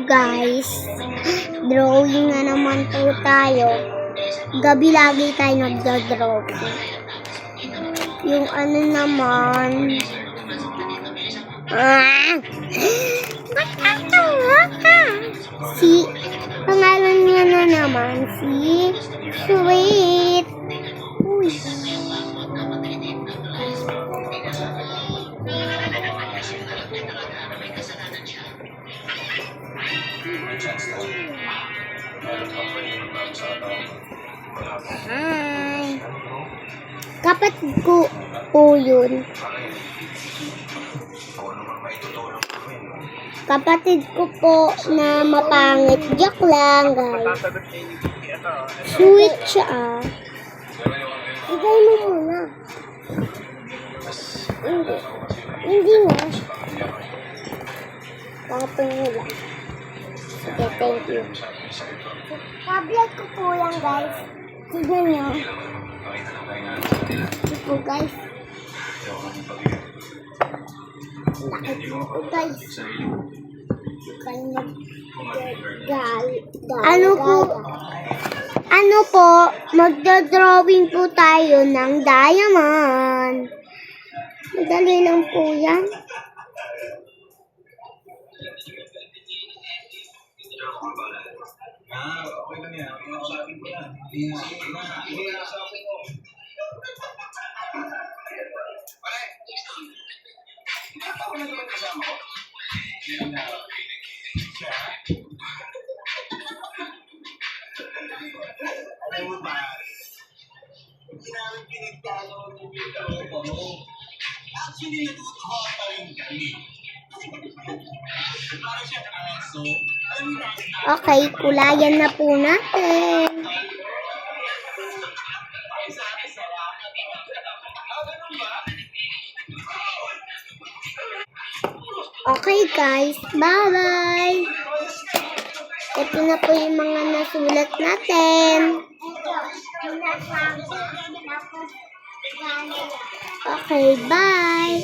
guys, drawing na naman po tayo. Gabi lagi tayo nagda-drawing. Yung ano naman, si, pangalan niya na naman, si Sweet. Uy. Hi. Kapatid ko po yun. Kapatid ko po na mapangit. Joke lang, guys. Sweet siya. Igay mo muna. Hindi na. Tapos mo lang. Sige, thank you. Tablet ko po yan, guys. Tignan nyo. Ito po, guys. Laki po, guys. Ano po, magda-drawing po tayo ng diamond. Madali lang po yan. Okay, kulayan na po natin. Okay guys, bye-bye. Ito na po yung mga nasulat natin. Okay, bye.